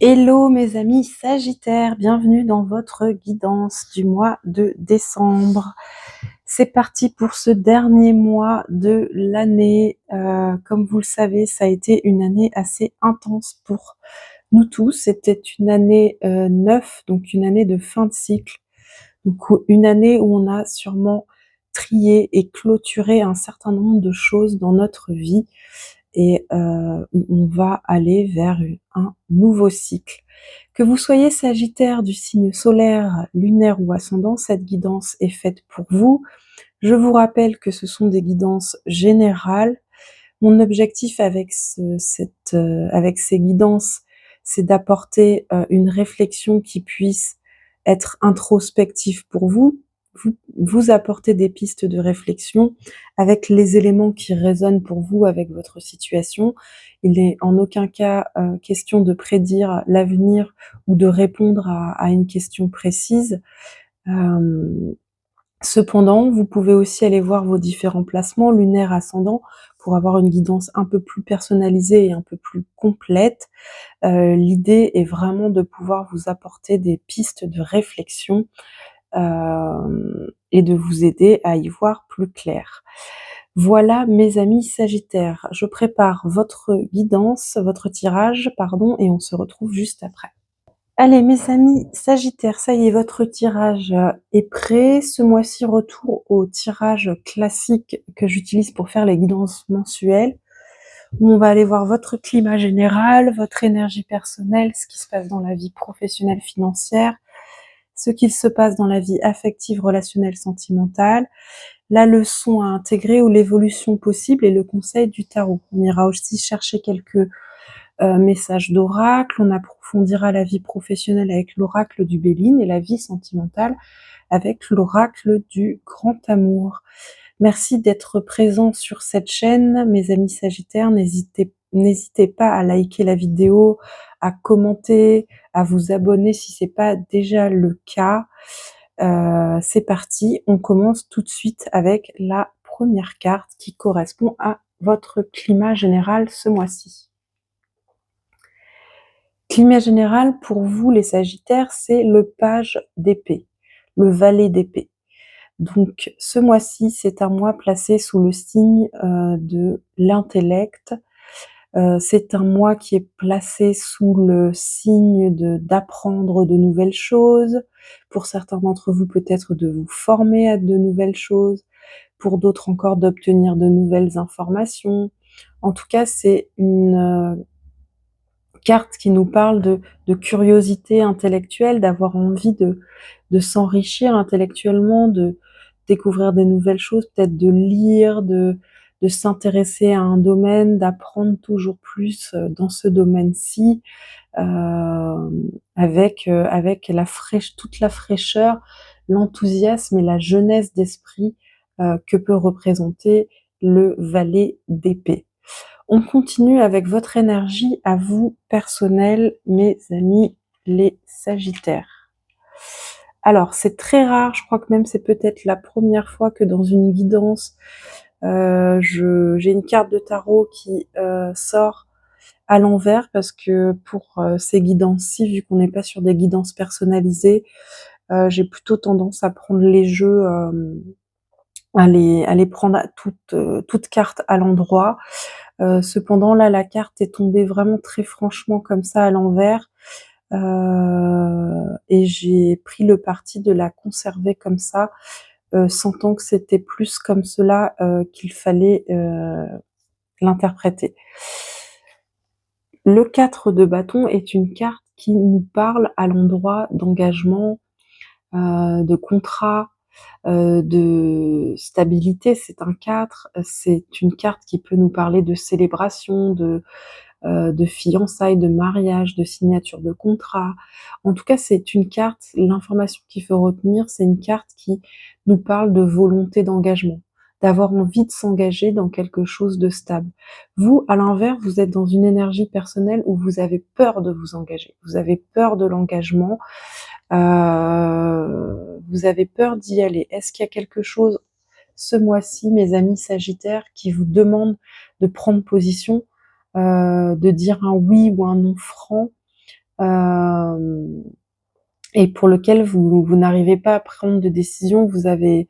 Hello mes amis Sagittaires, bienvenue dans votre guidance du mois de décembre. C'est parti pour ce dernier mois de l'année. Comme vous le savez, ça a été une année assez intense pour nous tous. C'était une année neuve, donc une année de fin de cycle. Donc une année où on a sûrement trié et clôturé un certain nombre de choses dans notre vie et où on va aller vers un nouveau cycle. Que vous soyez Sagittaire du signe solaire, lunaire ou ascendant, cette guidance est faite pour vous. Je vous rappelle que ce sont des guidances générales. Mon objectif avec avec ces guidances, c'est d'apporter une réflexion qui puisse être introspective pour vous apporter des pistes de réflexion avec les éléments qui résonnent pour vous avec votre situation. Il n'est en aucun cas question de prédire l'avenir ou de répondre à une question précise. Cependant, vous pouvez aussi aller voir vos différents placements lunaires ascendants pour avoir une guidance un peu plus personnalisée et un peu plus complète. L'idée est vraiment de pouvoir vous apporter des pistes de réflexion et de vous aider à y voir plus clair. Voilà mes amis Sagittaires, je prépare votre guidance, votre tirage, pardon, et on se retrouve juste après. Allez mes amis Sagittaires, ça y est, votre tirage est prêt. Ce mois-ci, retour au tirage classique que j'utilise pour faire les guidances mensuelles, où on va aller voir votre climat général, votre énergie personnelle, ce qui se passe dans la vie professionnelle, financière, ce qu'il se passe dans la vie affective, relationnelle, sentimentale, la leçon à intégrer ou l'évolution possible et le conseil du tarot. On ira aussi chercher quelques messages d'oracle, on approfondira la vie professionnelle avec l'oracle du Béline et la vie sentimentale avec l'oracle du grand amour. Merci d'être présent sur cette chaîne, mes amis Sagittaires. N'hésitez pas à liker la vidéo, à commenter, à vous abonner si c'est pas déjà le cas. C'est parti, on commence tout de suite avec la première carte qui correspond à votre climat général ce mois-ci. Climat général pour vous les Sagittaires, c'est le page d'épée, le valet d'épée. Donc ce mois-ci, c'est un mois placé sous le signe de l'intellect. C'est un mois qui est placé sous le signe d'apprendre de nouvelles choses. Pour certains d'entre vous, peut-être de vous former à de nouvelles choses. Pour d'autres encore, d'obtenir de nouvelles informations. En tout cas, c'est une carte qui nous parle de curiosité intellectuelle, d'avoir envie de s'enrichir intellectuellement, de découvrir des nouvelles choses, peut-être de lire, de s'intéresser à un domaine, d'apprendre toujours plus dans ce domaine-ci, avec toute la fraîcheur, l'enthousiasme et la jeunesse d'esprit que peut représenter le valet d'épée. On continue avec votre énergie à vous personnelle, mes amis les Sagittaires. Alors, c'est très rare, je crois que même c'est peut-être la première fois que dans une guidance, j'ai une carte de tarot qui sort à l'envers, parce que pour ces guidances-ci, vu qu'on n'est pas sur des guidances personnalisées, j'ai plutôt tendance à prendre les jeux, à les prendre à toutes cartes à l'endroit. Cependant, là, la carte est tombée vraiment très franchement comme ça à l'envers, et j'ai pris le parti de la conserver comme ça, sentant que c'était plus comme cela qu'il fallait l'interpréter. Le 4 de bâton est une carte qui nous parle à l'endroit d'engagement, de contrat, de stabilité. C'est un 4, c'est une carte qui peut nous parler de célébration, de fiançailles, de mariage, de signature de contrat. En tout cas, c'est une carte, l'information qu'il faut retenir, c'est une carte qui nous parle de volonté d'engagement, d'avoir envie de s'engager dans quelque chose de stable. Vous, à l'inverse, vous êtes dans une énergie personnelle où vous avez peur de vous engager, vous avez peur de l'engagement, vous avez peur d'y aller. Est-ce qu'il y a quelque chose ce mois-ci, mes amis Sagittaires, qui vous demande de prendre position, de dire un oui ou un non franc, et pour lequel vous n'arrivez pas à prendre de décision, vous avez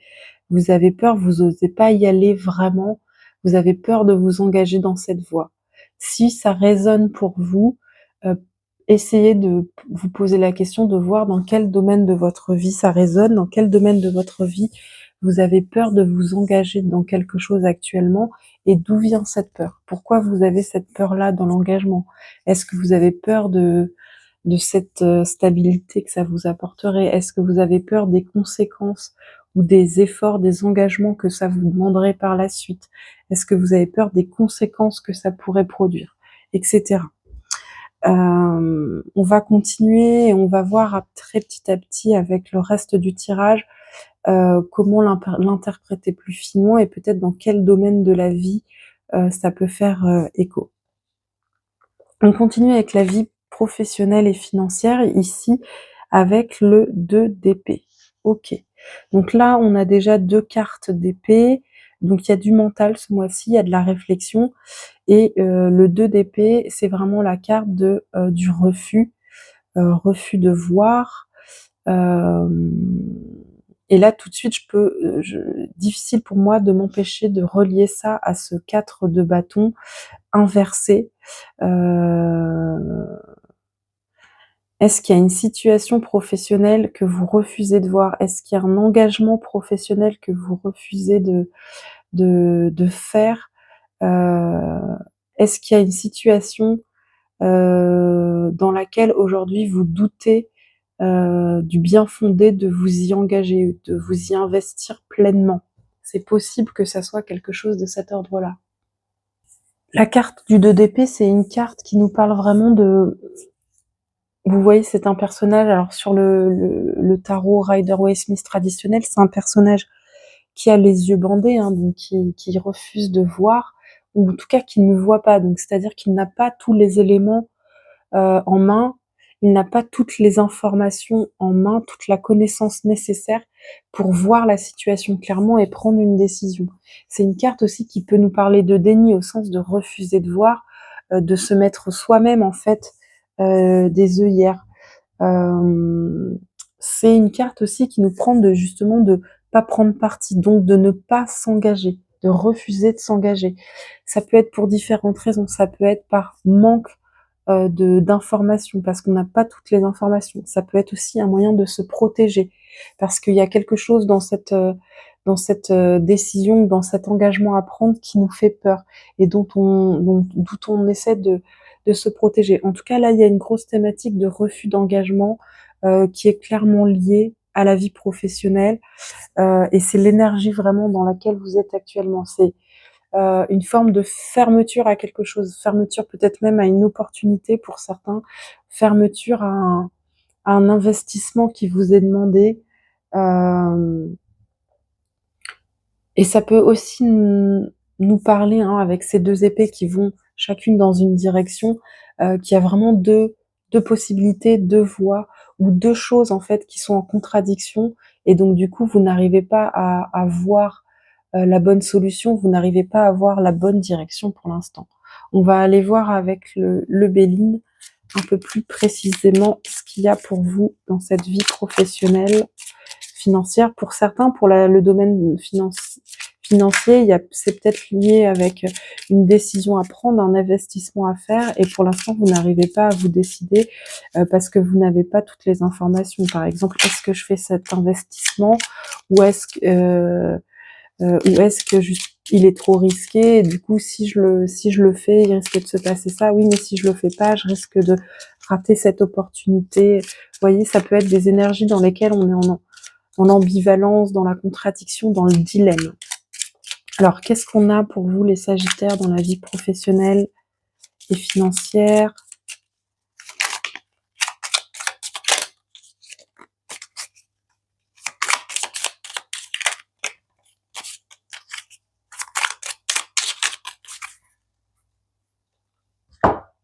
peur, vous osez pas y aller vraiment, vous avez peur de vous engager dans cette voie. Si ça résonne pour vous, essayez de vous poser la question de voir dans quel domaine de votre vie ça résonne, dans quel domaine de votre vie vous avez peur de vous engager dans quelque chose actuellement et d'où vient cette peur? Pourquoi vous avez cette peur-là dans l'engagement? Est-ce que vous avez peur de cette stabilité que ça vous apporterait? Est-ce que vous avez peur des conséquences ou des efforts, des engagements que ça vous demanderait par la suite? Est-ce que vous avez peur des conséquences que ça pourrait produire, etc. On va continuer et on va voir très petit à petit avec le reste du tirage comment l'interpréter plus finement et peut-être dans quel domaine de la vie ça peut faire écho. On continue avec la vie professionnelle et financière, ici avec le 2 d'épée. Ok. Donc là, on a déjà 2 cartes d'épée. Donc il y a du mental ce mois-ci, il y a de la réflexion. Et le 2 d'épée, c'est vraiment la carte du refus, refus de voir. Et là, tout de suite, difficile pour moi de m'empêcher de relier ça à ce 4 de bâton inversé. Est-ce qu'il y a une situation professionnelle que vous refusez de voir? Est-ce qu'il y a un engagement professionnel que vous refusez de faire? Est-ce qu'il y a une situation dans laquelle aujourd'hui vous doutez du bien fondé de vous y engager, de vous y investir pleinement? C'est possible que ça soit quelque chose de cet ordre-là. La carte du 2 d'épée, c'est une carte qui nous parle vraiment de... Vous voyez, c'est un personnage, alors sur le tarot Rider-Waite-Smith traditionnel, c'est un personnage qui a les yeux bandés, hein, donc qui refuse de voir, ou en tout cas qui ne voit pas, donc c'est-à-dire qu'il n'a pas tous les éléments en main, il n'a pas toutes les informations en main, toute la connaissance nécessaire pour voir la situation clairement et prendre une décision. C'est une carte aussi qui peut nous parler de déni au sens de refuser de voir, de se mettre soi-même en fait des œillères. C'est une carte aussi qui nous prend de justement de pas prendre parti, donc de ne pas s'engager, de refuser de s'engager. Ça peut être pour différentes raisons, ça peut être par manque d'informations, parce qu'on n'a pas toutes les informations. Ça peut être aussi un moyen de se protéger, parce qu'il y a quelque chose dans cette décision, dans cet engagement à prendre qui nous fait peur et d'où on essaie de se protéger. En tout cas, là, il y a une grosse thématique de refus d'engagement qui est clairement liée à la vie professionnelle et c'est l'énergie vraiment dans laquelle vous êtes actuellement. C'est une forme de fermeture à quelque chose, fermeture peut-être même à une opportunité pour certains, fermeture à un investissement qui vous est demandé. Et ça peut aussi nous parler, hein, avec ces 2 épées qui vont chacune dans une direction, qu'il y a vraiment deux possibilités, 2 voies ou 2 choses en fait qui sont en contradiction et donc du coup vous n'arrivez pas à voir la bonne solution, vous n'arrivez pas à voir la bonne direction pour l'instant. On va aller voir avec le Béline un peu plus précisément ce qu'il y a pour vous dans cette vie professionnelle, financière. Pour certains, pour le domaine financier, c'est peut-être lié avec une décision à prendre, un investissement à faire, et pour l'instant, vous n'arrivez pas à vous décider parce que vous n'avez pas toutes les informations. Par exemple, est-ce que je fais cet investissement ou est-ce que juste il est trop risqué et du coup si je le fais, il risque de se passer ça. Oui, mais si je le fais pas, je risque de rater cette opportunité. Vous voyez, ça peut être des énergies dans lesquelles on est en ambivalence, dans la contradiction, dans le dilemme. Alors, qu'est-ce qu'on a pour vous les Sagittaires dans la vie professionnelle et financière?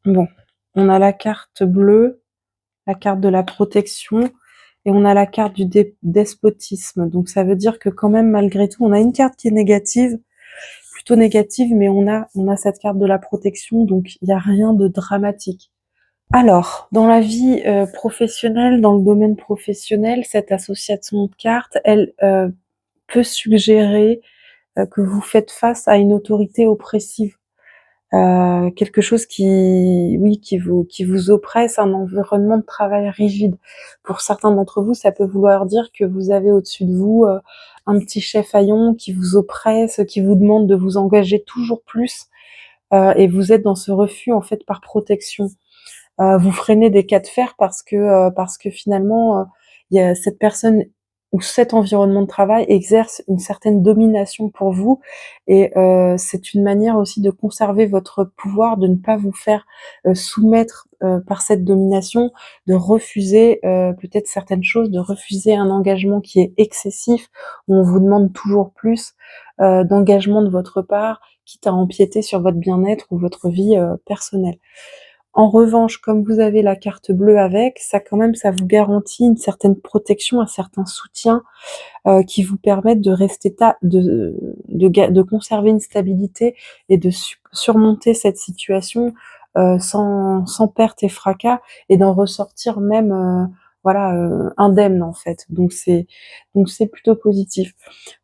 Bon, on a la carte bleue, la carte de la protection, et on a la carte du despotisme. Donc ça veut dire que quand même, malgré tout, on a une carte qui est négative, plutôt négative, mais on a cette carte de la protection, donc il n'y a rien de dramatique. Alors, dans la vie, professionnelle, dans le domaine professionnel, cette association de cartes, elle, peut suggérer, que vous faites face à une autorité oppressive. Quelque chose qui oui, qui vous oppresse, un environnement de travail rigide. Pour certains d'entre vous, ça peut vouloir dire que vous avez au-dessus de vous, un petit chef haillon qui vous oppresse, qui vous demande de vous engager toujours plus, et vous êtes dans ce refus, en fait, par protection. Vous freinez des cas de fer parce que finalement, il y a cette personne ou cet environnement de travail exerce une certaine domination pour vous et c'est une manière aussi de conserver votre pouvoir, de ne pas vous faire, soumettre, par cette domination, de refuser, peut-être certaines choses, de refuser un engagement qui est excessif, où on vous demande toujours plus, d'engagement de votre part, quitte à empiéter sur votre bien-être ou votre vie, personnelle. En revanche, comme vous avez la carte bleue avec, ça quand même, ça vous garantit une certaine protection, un certain soutien, qui vous permettent de rester de conserver une stabilité et de surmonter cette situation, sans perte et fracas et d'en ressortir même, voilà, indemne en fait. Donc c'est plutôt positif.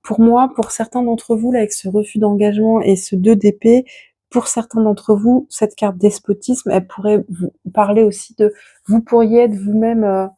Pour moi, pour certains d'entre vous là, avec ce refus d'engagement et ce 2 d'épée, pour certains d'entre vous, cette carte despotisme, elle pourrait vous parler aussi de vous pourriez être vous-même,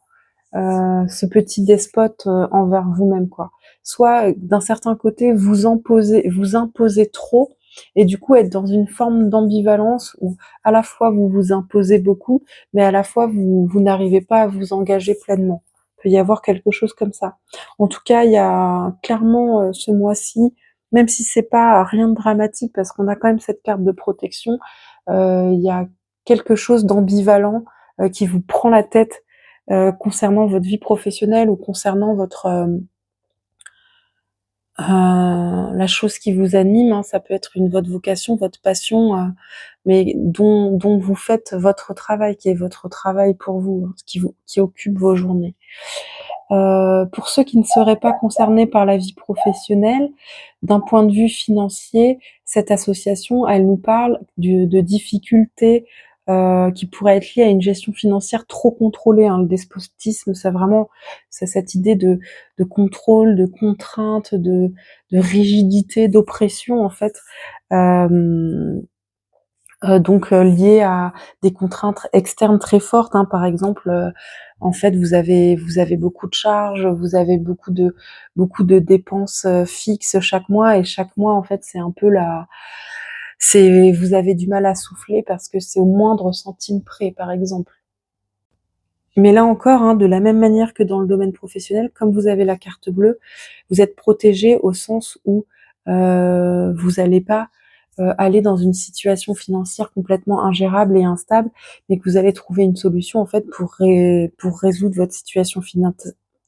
ce petit despote, envers vous-même, quoi. Soit, d'un certain côté, vous imposez trop et du coup être dans une forme d'ambivalence où à la fois vous vous imposez beaucoup, mais à la fois vous n'arrivez pas à vous engager pleinement. Il peut y avoir quelque chose comme ça. En tout cas, il y a clairement, ce mois-ci, même si c'est pas rien de dramatique parce qu'on a quand même cette carte de protection, il y a quelque chose d'ambivalent, qui vous prend la tête concernant votre vie professionnelle ou concernant la chose qui vous anime, hein, ça peut être votre vocation, votre passion, mais dont vous faites votre travail, qui est votre travail pour vous, hein, qui occupe vos journées. Pour ceux qui ne seraient pas concernés par la vie professionnelle, d'un point de vue financier, cette association, elle nous parle de difficultés, qui pourraient être liées à une gestion financière trop contrôlée, hein. Le despotisme, c'est cette idée de contrôle, de contrainte, de rigidité, d'oppression en fait, hem donc liées à des contraintes externes très fortes, hein. Par exemple, en fait, vous avez beaucoup de charges, vous avez beaucoup de dépenses, fixes chaque mois et chaque mois, en fait, c'est un peu la c'est vous avez du mal à souffler parce que c'est au moindre centime près, par exemple. Mais là encore, hein, de la même manière que dans le domaine professionnel, comme vous avez la carte bleue, vous êtes protégé au sens où, vous allez pas, aller dans une situation financière complètement ingérable et instable, mais que vous allez trouver une solution en fait pour résoudre votre situation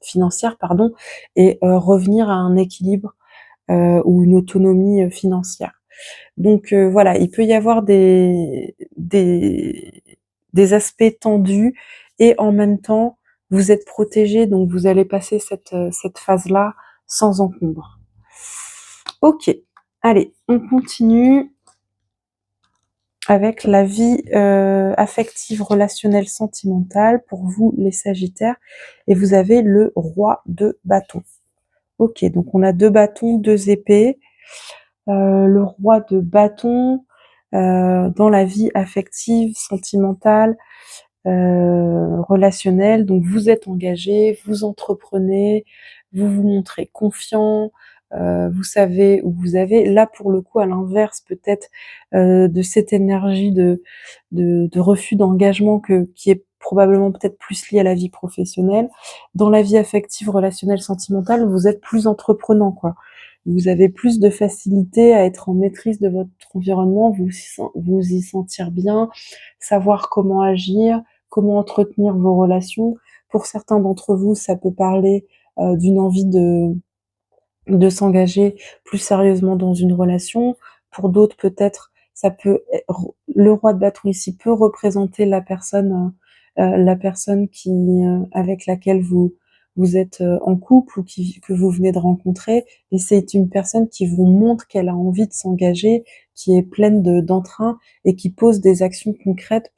financière, pardon, et revenir à un équilibre, ou une autonomie, financière. Donc voilà, il peut y avoir des aspects tendus et en même temps, vous êtes protégés, donc vous allez passer cette phase-là sans encombre. OK, allez, on continue avec la vie, affective, relationnelle, sentimentale pour vous les sagittaires et vous avez le roi de bâtons. OK, donc on a 2 bâtons, 2 épées. Le roi de bâton, dans la vie affective, sentimentale, relationnelle, donc vous êtes engagé, vous entreprenez, vous vous montrez confiant, vous savez où vous avez là pour le coup à l'inverse peut-être, de cette énergie de refus d'engagement qui est probablement peut-être plus liée à la vie professionnelle. Dans la vie affective, relationnelle, sentimentale, vous êtes plus entreprenant, quoi. Vous avez plus de facilité à être en maîtrise de votre environnement, vous y sentir bien, savoir comment agir, comment entretenir vos relations. Pour certains d'entre vous, ça peut parler, d'une envie de s'engager plus sérieusement dans une relation. Pour d'autres, peut-être, ça peut le roi de bâton ici peut représenter la personne avec laquelle vous êtes, en couple ou que vous venez de rencontrer et c'est une personne qui vous montre qu'elle a envie de s'engager, qui est pleine d'entrain et qui pose des actions concrètes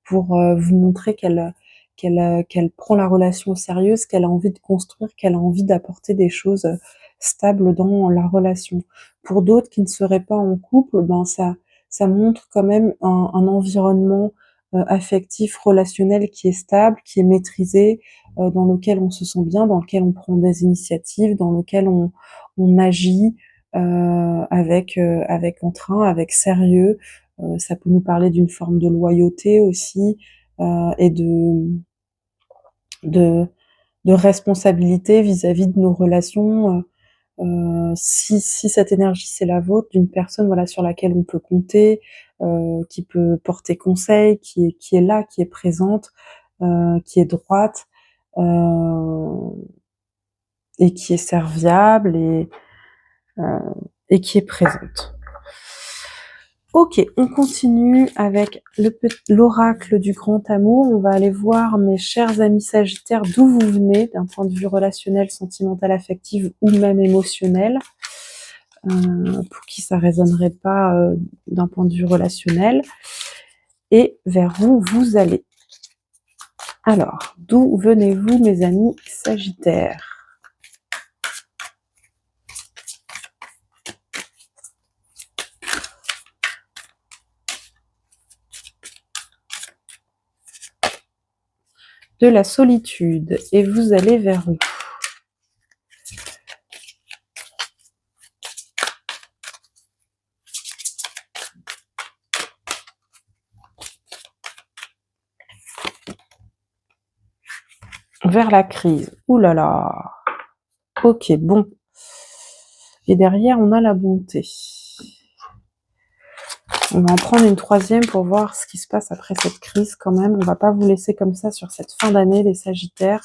pour vous montrer qu'elle prend la relation au sérieux, qu'elle a envie de construire, qu'elle a envie d'apporter des choses stables dans la relation. Pour d'autres qui ne seraient pas en couple, ben ça montre quand même un environnement affectif, relationnel qui est stable, qui est maîtrisé, dans lequel on se sent bien, dans lequel on prend des initiatives, dans lequel on agit avec entrain, avec sérieux. Ça peut nous parler d'une forme de loyauté aussi, et de de responsabilité vis-à-vis de nos relations. Si cette énergie c'est la vôtre, d'une personne voilà sur laquelle on peut compter, qui peut porter conseil, qui est là, qui est présente, qui est droite, et qui est serviable heu, et qui est présente. Ok, on continue avec l'oracle du grand amour. On va aller voir, mes chers amis sagittaires, d'où vous venez, d'un point de vue relationnel, sentimental, affectif ou même émotionnel. Pour qui ça résonnerait pas d'un point de vue relationnel, et vers où vous allez. Alors, d'où venez-vous, mes amis sagittaires? De la solitude, et vous allez vers où? Vers la crise. Ouh là là. Ok, bon. Et derrière, on a la bonté. On va en prendre une troisième pour voir ce qui se passe après cette crise quand même. On va pas vous laisser comme ça sur cette fin d'année, les sagittaires.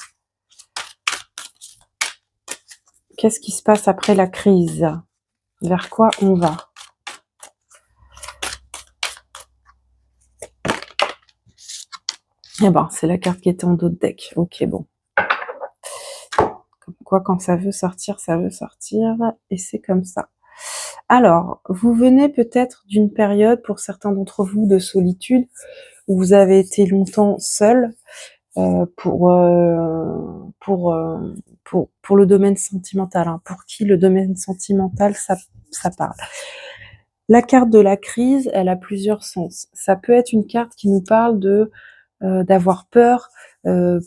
Qu'est-ce qui se passe après la crise? Vers quoi on va? Eh ben, c'est la carte qui était en dos de deck. Ok, bon. Comme quoi, quand ça veut sortir, et c'est comme ça. Alors, vous venez peut-être d'une période, pour certains d'entre vous, de solitude, où vous avez été longtemps seul, pour le domaine sentimental, hein, pour qui le domaine sentimental, ça parle. La carte de la crise, elle a plusieurs sens. Ça peut être une carte qui nous parle d'avoir peur.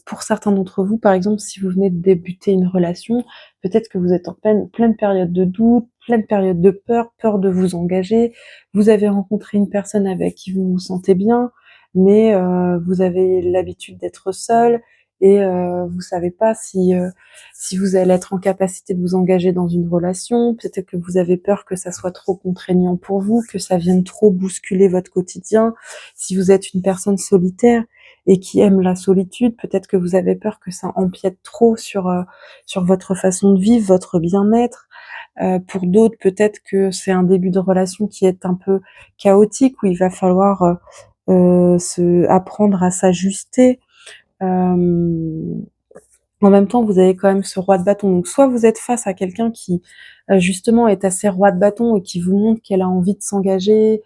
Pour certains d'entre vous, par exemple, si vous venez de débuter une relation, peut-être que vous êtes en pleine période de doute, pleine période de peur de vous engager. Vous avez rencontré une personne avec qui vous vous sentez bien, mais vous avez l'habitude d'être seul, et vous savez pas si vous allez être en capacité de vous engager dans une relation. Peut-être que vous avez peur que ça soit trop contraignant pour vous, que ça vienne trop bousculer votre quotidien. Si vous êtes une personne solitaire et qui aime la solitude, peut-être que vous avez peur que ça empiète trop sur votre façon de vivre, votre bien-être. Pour d'autres, peut-être que c'est un début de relation qui est un peu chaotique, où il va falloir apprendre à s'ajuster. En même temps, vous avez quand même ce roi de bâton. Donc, soit vous êtes face à quelqu'un qui, justement, est assez roi de bâton et qui vous montre qu'elle a envie de s'engager,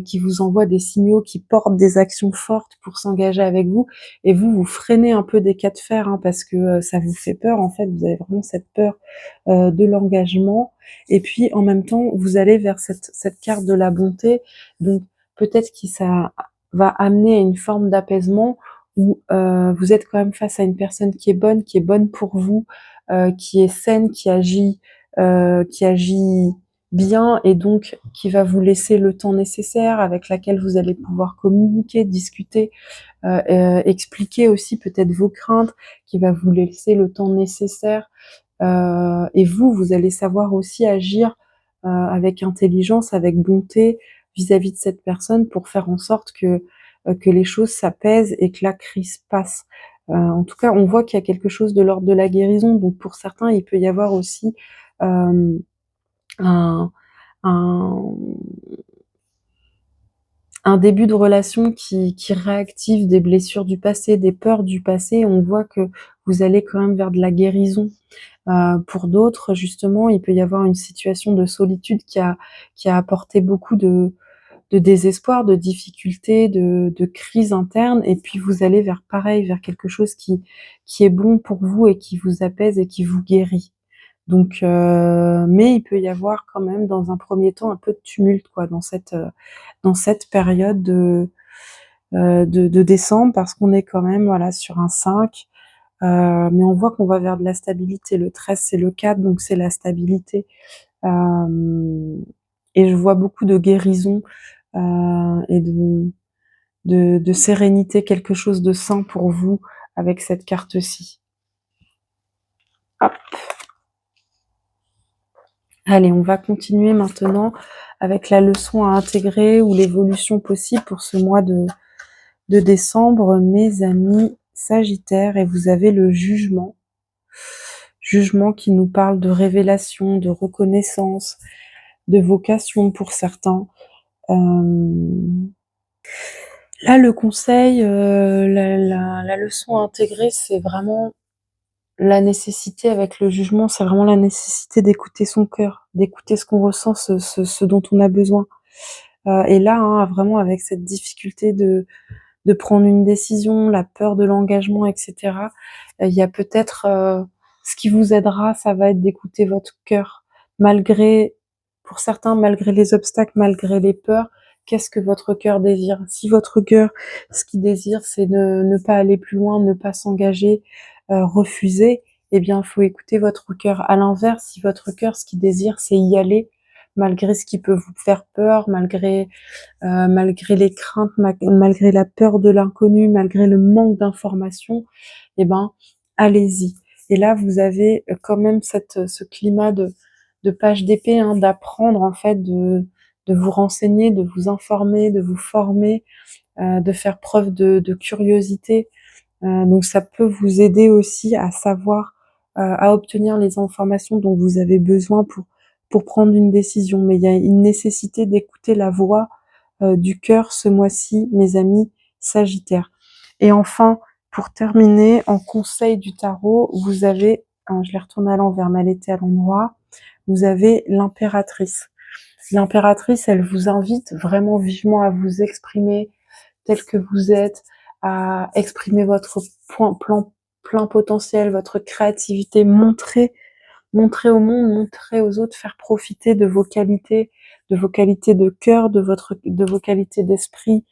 qui vous envoie des signaux, qui porte des actions fortes pour s'engager avec vous, et vous freinez un peu des cas de fer, hein, parce que ça vous fait peur, en fait. Vous avez vraiment cette peur de l'engagement. Et puis, en même temps, vous allez vers cette carte de la bonté. Donc, peut-être que ça va amener à une forme d'apaisement, où vous êtes quand même face à une personne qui est bonne pour vous, qui est saine, qui agit bien, et donc qui va vous laisser le temps nécessaire, avec laquelle vous allez pouvoir communiquer, discuter, expliquer aussi peut-être vos craintes, qui va vous laisser le temps nécessaire. Et vous allez savoir aussi agir avec intelligence, avec bonté vis-à-vis de cette personne, pour faire en sorte que les choses s'apaisent et que la crise passe. En tout cas, on voit qu'il y a quelque chose de l'ordre de la guérison. Donc pour certains, il peut y avoir aussi un, un, un début de relation qui réactive des blessures du passé, des peurs du passé. On voit que vous allez quand même vers de la guérison. Pour d'autres, justement, il peut y avoir une situation de solitude qui a apporté beaucoup de de désespoir, de difficulté, de crise interne, et puis vous allez vers pareil, vers quelque chose qui est bon pour vous et qui vous apaise et qui vous guérit. Donc, mais il peut y avoir quand même dans un premier temps un peu de tumulte quoi dans cette période de décembre, parce qu'on est quand même voilà sur un 5, mais on voit qu'on va vers de la stabilité. Le 13 c'est le 4, donc c'est la stabilité. Et je vois beaucoup de guérison et de sérénité, quelque chose de sain pour vous avec cette carte-ci. Hop. Allez, on va continuer maintenant avec la leçon à intégrer ou l'évolution possible pour ce mois de décembre, mes amis Sagittaires, et vous avez le jugement. Jugement qui nous parle de révélation, de reconnaissance, de vocation pour certains. Là, le conseil, la leçon à intégrer, c'est vraiment la nécessité avec le jugement, c'est vraiment la nécessité d'écouter son cœur, d'écouter ce qu'on ressent, ce dont on a besoin. Et là, hein, vraiment avec cette difficulté de prendre une décision, la peur de l'engagement, etc. Il y a peut-être ce qui vous aidera, ça va être d'écouter votre cœur, malgré, pour certains, malgré les obstacles, malgré les peurs. Qu'est-ce que votre cœur désire? Si votre cœur, ce qu'il désire, c'est ne pas aller plus loin, ne pas s'engager, refuser, eh bien, il faut écouter votre cœur. À l'inverse, si votre cœur, ce qu'il désire, c'est y aller, malgré ce qui peut vous faire peur, malgré les craintes, malgré la peur de l'inconnu, malgré le manque d'informations, eh ben, allez-y. Et là, vous avez quand même ce climat de page d'épée, hein, d'apprendre en fait, de vous renseigner, de vous informer, de vous former, de faire preuve de curiosité. Donc ça peut vous aider aussi à savoir, à obtenir les informations dont vous avez besoin pour prendre une décision. Mais il y a une nécessité d'écouter la voix du cœur ce mois-ci, mes amis Sagittaires. Et enfin, pour terminer, en conseil du tarot, vous avez, je l'ai retourné à l'envers, mais elle était à l'endroit, vous avez l'impératrice. L'impératrice, elle vous invite vraiment vivement à vous exprimer tel que vous êtes, à exprimer votre plein potentiel, votre créativité, montrer au monde, montrer aux autres, faire profiter de vos qualités de cœur, de vos qualités d'esprit,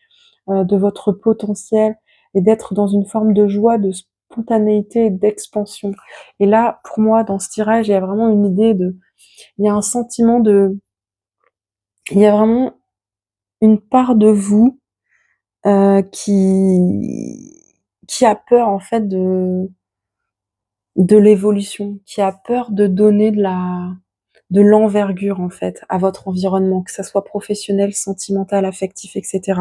de votre potentiel, et d'être dans une forme de joie, de spontanéité et d'expansion. Et là, pour moi, dans ce tirage, il y a vraiment une idée il y a un sentiment il y a vraiment une part de vous qui a peur en fait de l'évolution, qui a peur de donner de l'envergure en fait à votre environnement, que ça soit professionnel, sentimental, affectif, etc.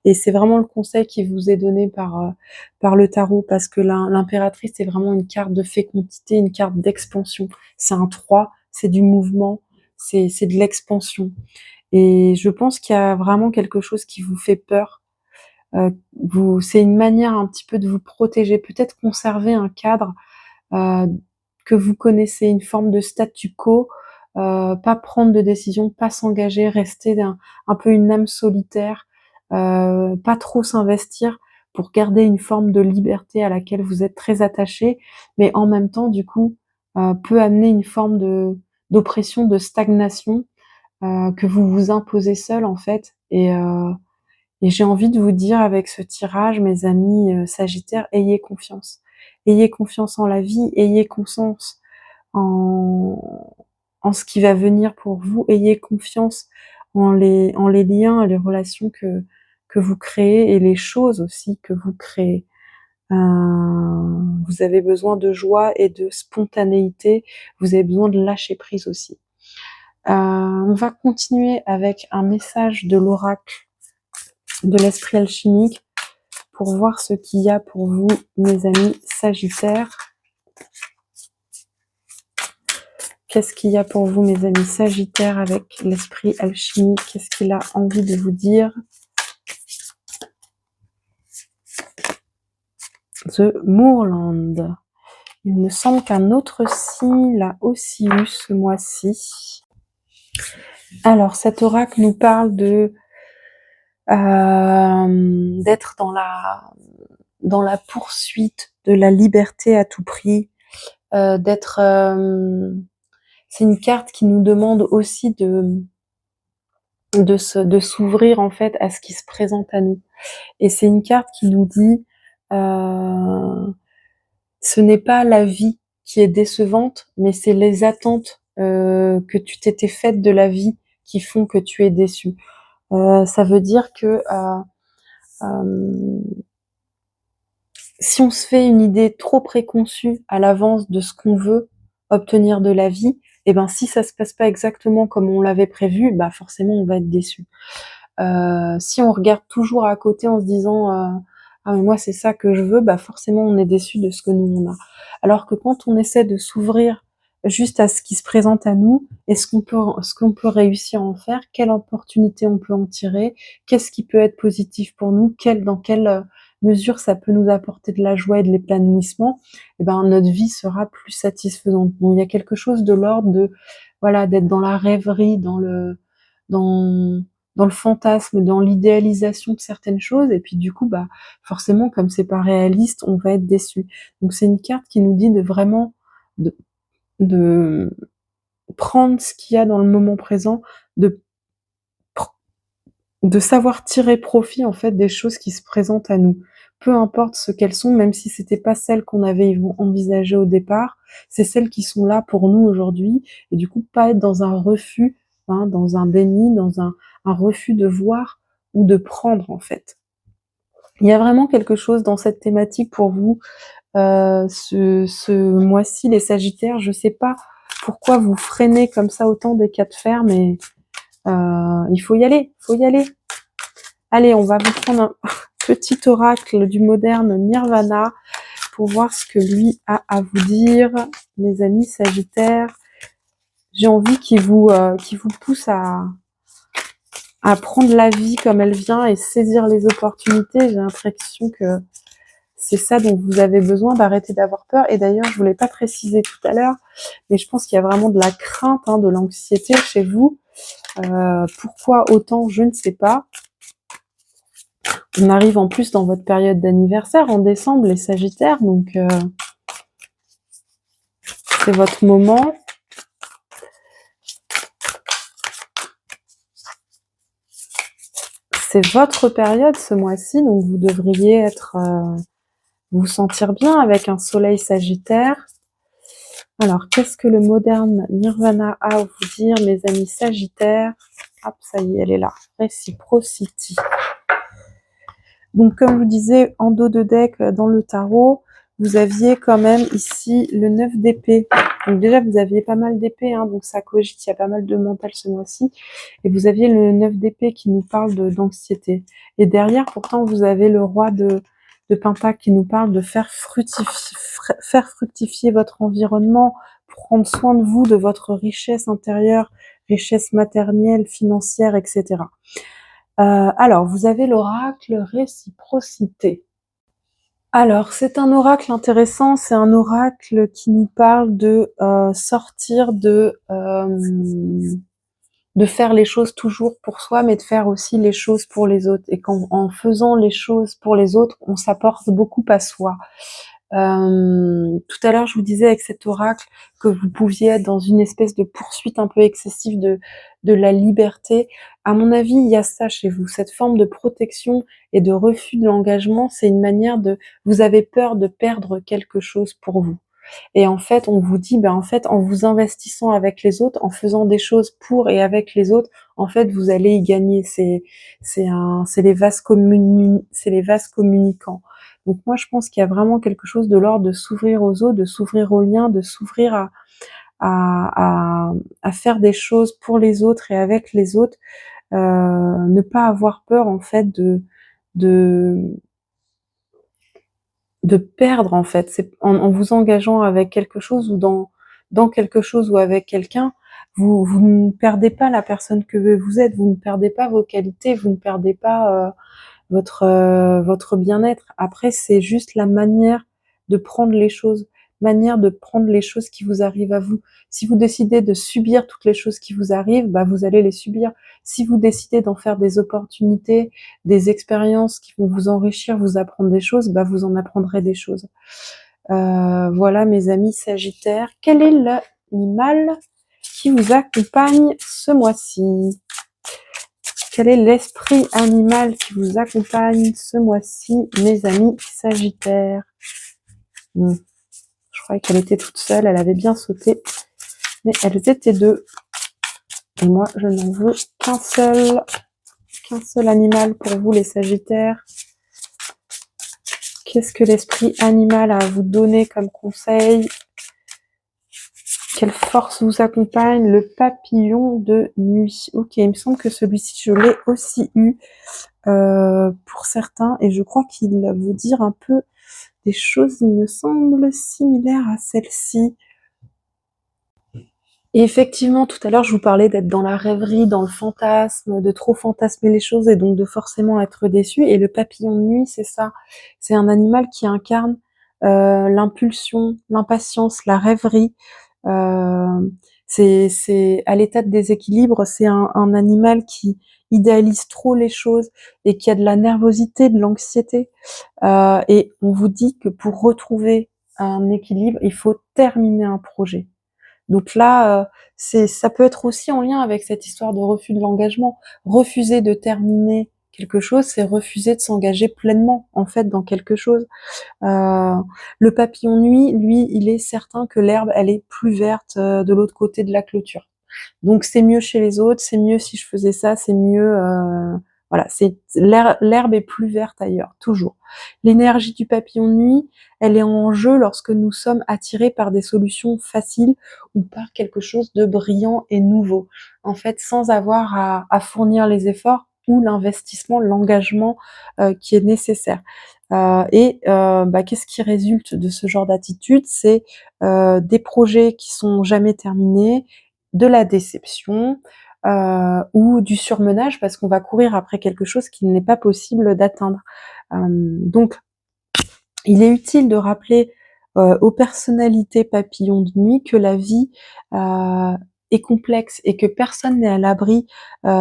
Et c'est vraiment le conseil qui vous est donné par le tarot, parce que l'impératrice, c'est vraiment une carte de fécondité, une carte d'expansion. C'est un 3, c'est du mouvement, c'est de l'expansion. Et je pense qu'il y a vraiment quelque chose qui vous fait peur. C'est une manière un petit peu de vous protéger, peut-être conserver un cadre euh, que vous connaissez, une forme de statu quo, pas prendre de décision, pas s'engager, rester un peu une âme solitaire, pas trop s'investir pour garder une forme de liberté à laquelle vous êtes très attaché, mais en même temps, du coup, peut amener une forme d'oppression, de stagnation, que vous vous imposez seul en fait. Et j'ai envie de vous dire avec ce tirage, mes amis Sagittaires, ayez confiance. Ayez confiance en la vie, ayez confiance en, en ce qui va venir pour vous, ayez confiance en les liens et les relations que vous créez, et les choses aussi que vous créez. Vous avez besoin de joie et de spontanéité, vous avez besoin de lâcher prise aussi. On va continuer avec un message de l'oracle de l'esprit alchimique pour voir ce qu'il y a pour vous, mes amis Sagittaires. Qu'est-ce qu'il y a pour vous, mes amis Sagittaires, avec l'esprit alchimique? Qu'est-ce qu'il a envie de vous dire? The Moorland. Il me semble qu'un autre signe l'a aussi eu ce mois-ci. Alors, cet oracle nous parle d'être dans la poursuite de la liberté à tout prix, d'être... c'est une carte qui nous demande aussi de s'ouvrir en fait à ce qui se présente à nous. Et c'est une carte qui nous dit ce n'est pas la vie qui est décevante, mais c'est les attentes que tu t'étais faites de la vie qui font que tu es déçu. Ça veut dire que euh, si on se fait une idée trop préconçue à l'avance de ce qu'on veut obtenir de la vie, et ben si ça se passe pas exactement comme on l'avait prévu, bah forcément on va être déçu. Si on regarde toujours à côté en se disant ah mais moi c'est ça que je veux, bah forcément on est déçu de ce que nous on a. Alors que quand on essaie de s'ouvrir juste à ce qui se présente à nous et ce qu'on peut réussir à en faire, quelle opportunité on peut en tirer, qu'est-ce qui peut être positif pour nous, dans quelle mesure ça peut nous apporter de la joie et de l'épanouissement, et ben notre vie sera plus satisfaisante. Bon, il y a quelque chose de l'ordre de voilà d'être dans la rêverie, dans dans le fantasme, dans l'idéalisation de certaines choses, et puis du coup, bah forcément, comme c'est pas réaliste, on va être déçu. Donc c'est une carte qui nous dit de vraiment de, de prendre ce qu'il y a dans le moment présent, de de savoir tirer profit en fait des choses qui se présentent à nous. Peu importe ce qu'elles sont, même si c'était pas celles qu'on avait envisagées au départ, c'est celles qui sont là pour nous aujourd'hui, et du coup pas être dans un refus, hein, dans un déni, dans un refus de voir ou de prendre en fait. Il y a vraiment quelque chose dans cette thématique pour vous ce mois-ci, les Sagittaires. Je sais pas pourquoi vous freinez comme ça autant des cas de fer, mais il faut y aller, il faut y aller. Allez, on va vous prendre un petit oracle du moderne Nirvana pour voir ce que lui a à vous dire, mes amis Sagittaires. J'ai envie qu'il vous pousse à prendre la vie comme elle vient et saisir les opportunités. J'ai l'impression que c'est ça dont vous avez besoin, d'arrêter d'avoir peur. Et d'ailleurs, je voulais pas préciser tout à l'heure, mais je pense qu'il y a vraiment de la crainte, hein, de l'anxiété chez vous. Pourquoi autant, je ne sais pas. On arrive en plus dans votre période d'anniversaire, en décembre, les Sagittaires, donc c'est votre moment. C'est votre période ce mois-ci, donc vous devriez être, vous sentir bien avec un soleil Sagittaire. Alors, qu'est-ce que le moderne Nirvana a à vous dire, mes amis Sagittaires? Hop, ça y est, elle est là. Reciprocity. Donc, comme je vous disais, en dos de deck, dans le tarot, vous aviez quand même ici le 9 d'épée. Donc déjà, vous aviez pas mal d'épées, hein, donc ça cogite, il y a pas mal de mental ce mois-ci. Et vous aviez le 9 d'épée qui nous parle d'anxiété. Et derrière, pourtant, vous avez le roi de Pentacle qui nous parle de faire fructifier votre environnement, prendre soin de vous, de votre richesse intérieure, richesse matérielle, financière, etc. Alors, vous avez l'oracle réciprocité. Alors, c'est un oracle intéressant, c'est un oracle qui nous parle de sortir de faire les choses toujours pour soi, mais de faire aussi les choses pour les autres. Et en faisant les choses pour les autres, on s'apporte beaucoup à soi. Tout à l'heure, je vous disais avec cet oracle que vous pouviez être dans une espèce de poursuite un peu excessive de la liberté. À mon avis, il y a ça chez vous, cette forme de protection et de refus de l'engagement. C'est une manière vous avez peur de perdre quelque chose pour vous. Et en fait, on vous dit, ben en fait, en vous investissant avec les autres, en faisant des choses pour et avec les autres, en fait, vous allez y gagner. C'est les vases communicants. Donc moi, je pense qu'il y a vraiment quelque chose de l'ordre de s'ouvrir aux autres, de s'ouvrir aux liens, de s'ouvrir à faire des choses pour les autres et avec les autres. Ne pas avoir peur en fait de de perdre en fait. C'est en vous engageant avec quelque chose ou dans quelque chose ou avec quelqu'un, vous ne perdez pas la personne que vous êtes, vous ne perdez pas vos qualités, vous ne perdez pas votre bien-être. Après, c'est juste la manière de prendre les choses. manière de prendre les choses qui vous arrivent à vous. Si vous décidez de subir toutes les choses qui vous arrivent, bah vous allez les subir. Si vous décidez d'en faire des opportunités, des expériences qui vont vous enrichir, vous apprendre des choses, bah vous en apprendrez des choses. Voilà mes amis Sagittaires. Quel est l'animal qui vous accompagne ce mois-ci? Quel est l'esprit animal qui vous accompagne ce mois-ci, mes amis Sagittaires? Je croyais qu'elle était toute seule, elle avait bien sauté, mais elles étaient deux. Et moi, je n'en veux qu'un seul animal pour vous, les Sagittaires. Qu'est-ce que l'esprit animal a à vous donner comme conseil? Quelle force vous accompagne? Le papillon de nuit. Ok, il me semble que celui-ci, je l'ai aussi eu pour certains, et je crois qu'il veut dire un peu des choses, il me semble, similaires à celle-ci. Et effectivement, tout à l'heure, je vous parlais d'être dans la rêverie, dans le fantasme, de trop fantasmer les choses et donc de forcément être déçu. Et le papillon de nuit, c'est ça. C'est un animal qui incarne l'impulsion, l'impatience, la rêverie. C'est à l'état de déséquilibre, c'est un animal qui idéalise trop les choses et qui a de la nervosité, de l'anxiété. Et on vous dit que pour retrouver un équilibre, il faut terminer un projet. Donc là, ça peut être aussi en lien avec cette histoire de refus de l'engagement. Refuser de terminer quelque chose, c'est refuser de s'engager pleinement, en fait, dans quelque chose. Le papillon nuit, lui, il est certain que l'herbe, elle est plus verte de l'autre côté de la clôture. Donc c'est mieux chez les autres, c'est mieux si je faisais ça, c'est mieux. Voilà, c'est l'herbe est plus verte ailleurs, toujours. L'énergie du papillon de nuit, elle est en jeu lorsque nous sommes attirés par des solutions faciles ou par quelque chose de brillant et nouveau. En fait, sans avoir à fournir les efforts ou l'investissement, l'engagement qui est nécessaire. Qu'est-ce qui résulte de ce genre d'attitude? C'est des projets qui sont jamais terminés, de la déception ou du surmenage parce qu'on va courir après quelque chose qui n'est pas possible d'atteindre. Donc, il est utile de rappeler aux personnalités papillons de nuit que la vie est complexe et que personne n'est à l'abri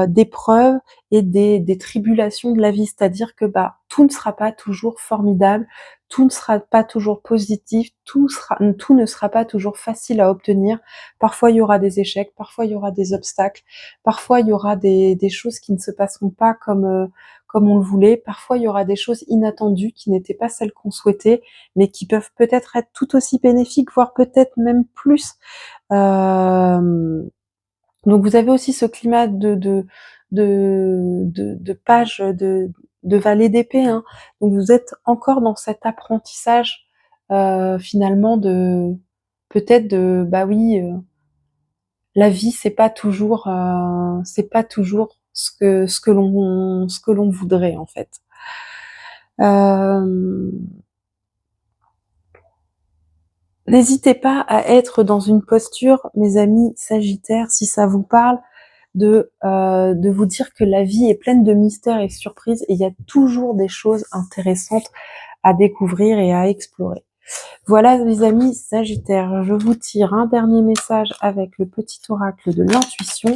d'épreuves et des tribulations de la vie. C'est-à-dire que tout ne sera pas toujours formidable, tout ne sera pas toujours positif, tout ne sera pas toujours facile à obtenir. Parfois il y aura des échecs, parfois il y aura des obstacles, parfois il y aura des choses qui ne se passeront pas comme on le voulait. Parfois, il y aura des choses inattendues qui n'étaient pas celles qu'on souhaitait, mais qui peuvent peut-être être tout aussi bénéfiques, voire peut-être même plus. Donc, vous avez aussi ce climat de page de vallée d'épée. Hein. Donc, vous êtes encore dans cet apprentissage finalement de peut-être de la vie c'est pas toujours ce que l'on voudrait en fait. N'hésitez pas à être dans une posture, mes amis Sagittaires, si ça vous parle, de vous dire que la vie est pleine de mystères et de surprises et il y a toujours des choses intéressantes à découvrir et à explorer. Voilà les amis Sagittaires, je vous tire un dernier message avec le petit oracle de l'intuition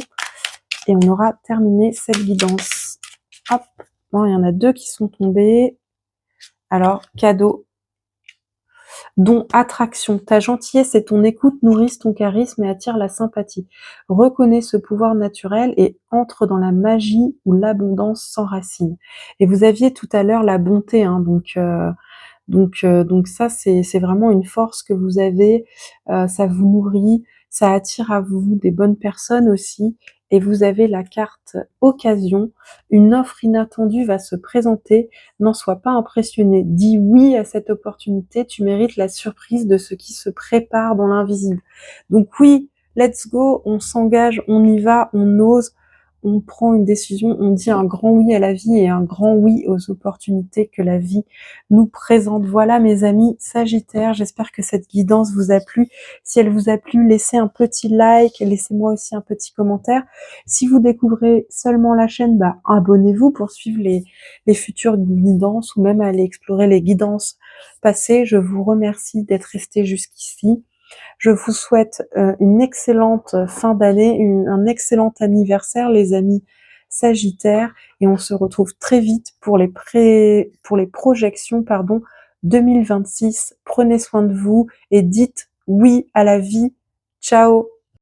et on aura terminé cette guidance. Hop, bon, il y en a 2 qui sont tombés. Alors, cadeau. Don, attraction. Ta gentillesse et ton écoute nourrissent ton charisme et attirent la sympathie. Reconnais ce pouvoir naturel et entre dans la magie où l'abondance s'enracine. Et vous aviez tout à l'heure la bonté, hein, donc ça c'est vraiment une force que vous avez. Ça vous nourrit, ça attire à vous des bonnes personnes aussi. Et vous avez la carte occasion. Une offre inattendue va se présenter. N'en sois pas impressionné. Dis oui à cette opportunité. Tu mérites la surprise de ce qui se prépare dans l'invisible. Donc oui, let's go. On s'engage, on y va, on ose. On prend une décision, on dit un grand oui à la vie et un grand oui aux opportunités que la vie nous présente. Voilà mes amis Sagittaires, j'espère que cette guidance vous a plu. Si elle vous a plu, laissez un petit like, laissez-moi aussi un petit commentaire. Si vous découvrez seulement la chaîne, abonnez-vous pour suivre les futures guidances ou même aller explorer les guidances passé. Je vous remercie d'être restés jusqu'ici. Je vous souhaite une excellente fin d'année, un excellent anniversaire, les amis Sagittaires, et on se retrouve très vite pour les projections, 2026. Prenez soin de vous et dites oui à la vie. Ciao!